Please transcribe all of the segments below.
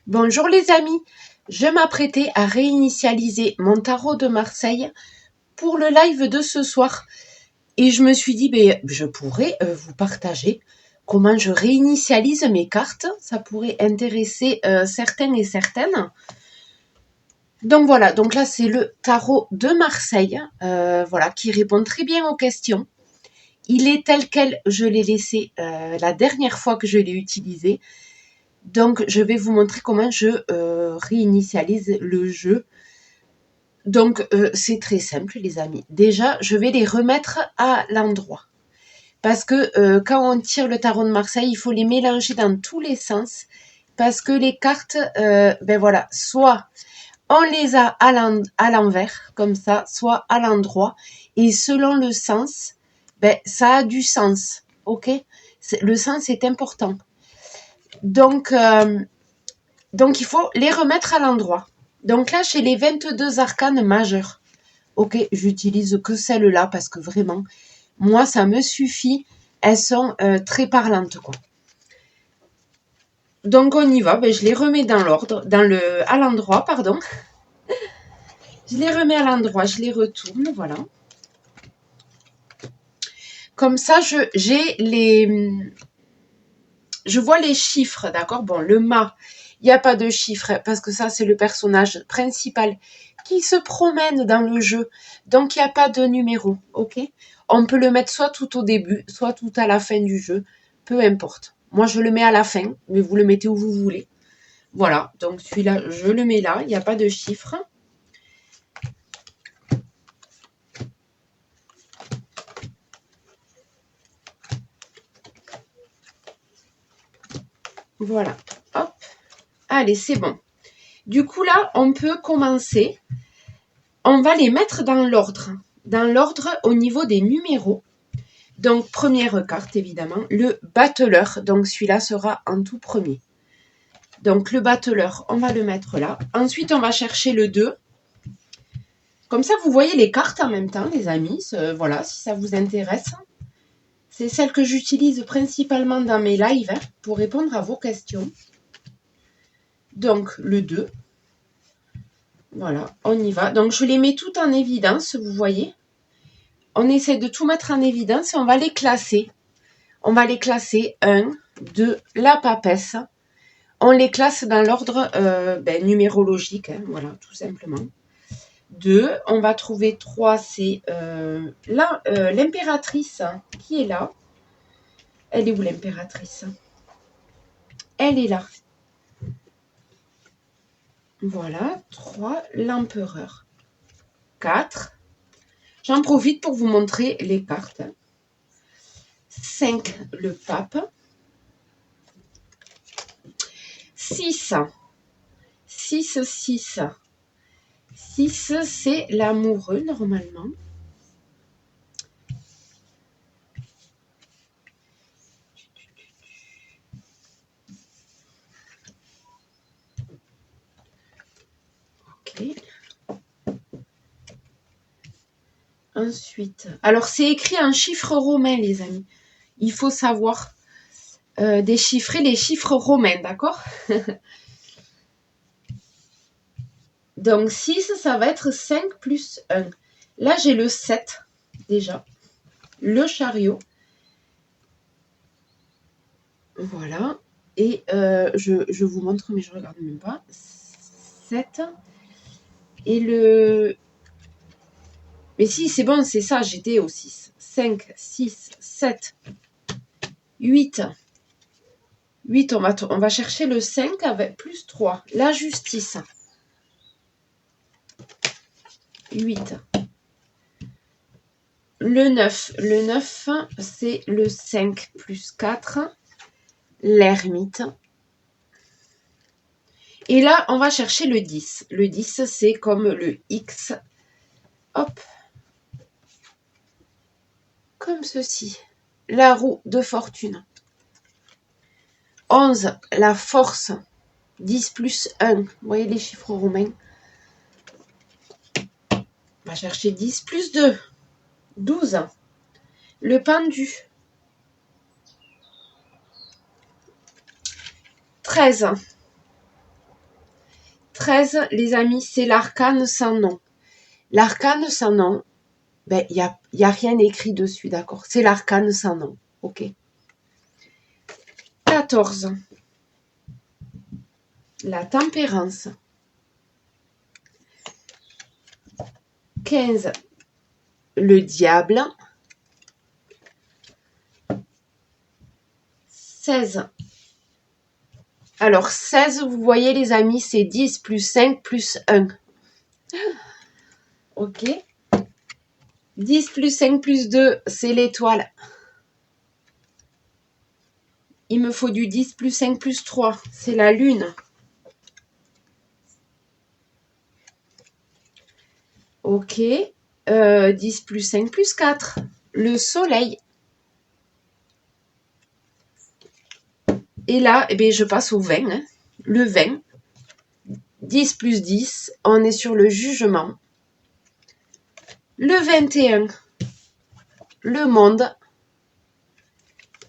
Bonjour les amis, je m'apprêtais à réinitialiser mon tarot de Marseille pour le live de ce soir et je me suis dit je pourrais vous partager comment je réinitialise mes cartes, ça pourrait intéresser certains et certaines. Donc voilà, donc là c'est le tarot de Marseille, voilà, qui répond très bien aux questions. Il est tel quel je l'ai laissé la dernière fois que je l'ai utilisé. Donc, je vais vous montrer comment je réinitialise le jeu. Donc, c'est très simple, les amis. Déjà, je vais les remettre à l'endroit. Parce que quand on tire le tarot de Marseille, il faut les mélanger dans tous les sens. Parce que les cartes, voilà, soit on les a à l'envers, comme ça, soit à l'endroit. Et selon le sens, ça a du sens. Ok ? Le sens est important. Donc, il faut les remettre à l'endroit. Donc là, chez les 22 arcanes majeurs, ok, j'utilise que celles-là parce que vraiment, moi, ça me suffit. Elles sont très parlantes, quoi. Donc on y va. Je les remets dans l'ordre, à l'endroit, pardon. Je les remets à l'endroit, je les retourne, voilà. Comme ça, je vois les chiffres, d'accord. Bon, le mât, il n'y a pas de chiffres parce que ça, c'est le personnage principal qui se promène dans le jeu. Donc, il n'y a pas de numéro, ok. On peut le mettre soit tout au début, soit tout à la fin du jeu. Peu importe. Moi, je le mets à la fin, mais vous le mettez où vous voulez. Voilà, donc celui-là, je le mets là. Il n'y a pas de chiffres. Voilà, hop. Allez, c'est bon. Du coup, là, on peut commencer. On va les mettre dans l'ordre. Dans l'ordre au niveau des numéros. Donc, première carte, évidemment, le battleur. Donc, celui-là sera en tout premier. Donc, le battleur, on va le mettre là. Ensuite, on va chercher le 2. Comme ça, vous voyez les cartes en même temps, les amis. Voilà, si ça vous intéresse. C'est celle que j'utilise principalement dans mes lives pour répondre à vos questions. Donc, le 2. Voilà, on y va. Donc, je les mets toutes en évidence, vous voyez. On essaie de tout mettre en évidence et on va les classer. On va les classer 1, 2, la papesse. On les classe dans l'ordre numérologique, hein, voilà, tout simplement. 2, on va trouver 3, c'est l'impératrice qui est là. Elle est où l'impératrice? Elle est là. Voilà, 3, l'empereur. 4, j'en profite pour vous montrer les cartes. 5, le pape. 6, 6, 6. 6, c'est l'amoureux, normalement. Ok. Ensuite, alors c'est écrit en chiffres romains, les amis. Il faut savoir déchiffrer les chiffres romains, d'accord? Donc 6, ça va être 5 plus 1. Là, j'ai le 7, déjà. Le chariot. Voilà. Et je vous montre, mais je ne regarde même pas. 7. Et le... Mais si, c'est bon, c'est ça, j'étais au 6. 5, 6, 7, 8. 8, on va chercher le 5 avec plus 3. La justice. 8. Le 9. Le 9, c'est le 5 plus 4. L'ermite. Et là, on va chercher le 10. Le 10, c'est comme le X. Hop. Comme ceci. La roue de fortune. 11, la force. 10 plus 1. Vous voyez les chiffres romains. On va chercher 10 plus 2. 12. Le pendu. 13. 13, les amis, c'est l'arcane sans nom. L'arcane sans nom, ben, y a rien écrit dessus, d'accord? C'est l'arcane sans nom, ok? 14, la tempérance. 15, le diable. 16. Alors, 16, vous voyez les amis, c'est 10 plus 5 plus 1. Ok. 10 plus 5 plus 2, c'est l'étoile. Il me faut du 10 plus 5 plus 3, c'est la lune. Ok. 10 plus 5 plus 4, le soleil. Et là, eh bien, je passe au 20. Hein. Le 20. 10 plus 10, on est sur le jugement. Le 21, le monde.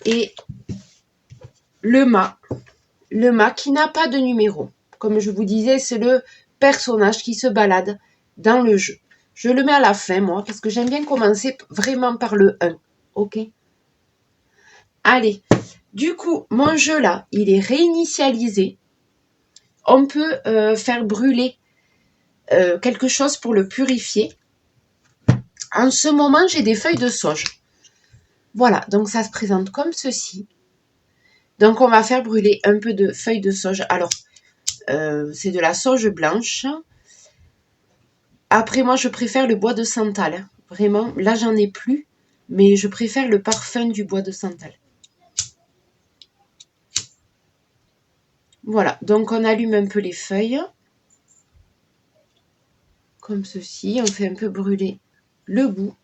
Et le mât. Le mât qui n'a pas de numéro. Comme je vous disais, c'est le personnage qui se balade dans le jeu. Je le mets à la fin, moi, parce que j'aime bien commencer vraiment par le 1. Ok? Allez. Du coup, mon jeu là, il est réinitialisé. On peut faire brûler quelque chose pour le purifier. En ce moment, j'ai des feuilles de sauge. Voilà, donc ça se présente comme ceci. Donc, on va faire brûler un peu de feuilles de sauge. Alors, c'est de la sauge blanche. Après, moi, je préfère le bois de santal. Vraiment, là, j'en ai plus. Mais je préfère le parfum du bois de santal. Voilà, donc on allume un peu les feuilles. Comme ceci, on fait un peu brûler le bout.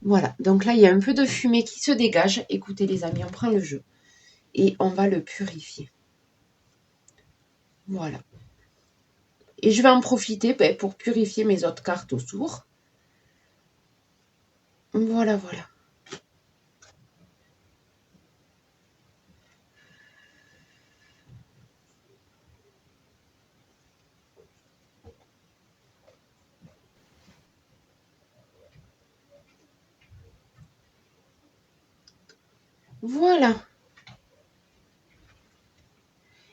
Voilà, donc là, il y a un peu de fumée qui se dégage. Écoutez les amis, on prend le jeu. Et on va le purifier. Voilà. Et je vais en profiter pour purifier mes autres cartes autour. Voilà, voilà. Voilà.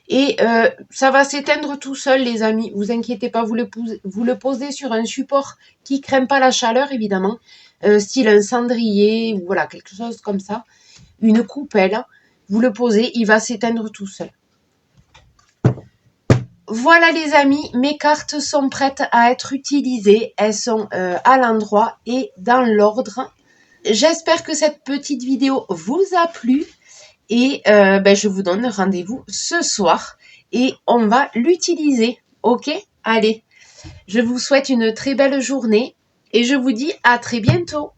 Et ça va s'éteindre tout seul, les amis. Vous inquiétez pas, vous le posez sur un support qui ne crème pas la chaleur, évidemment. Style un cendrier, ou voilà, quelque chose comme ça. Une coupelle. Vous le posez, il va s'éteindre tout seul. Voilà les amis, mes cartes sont prêtes à être utilisées. Elles sont à l'endroit et dans l'ordre. J'espère que cette petite vidéo vous a plu. Et je vous donne rendez-vous ce soir et on va l'utiliser. Ok? Allez, je vous souhaite une très belle journée et je vous dis à très bientôt.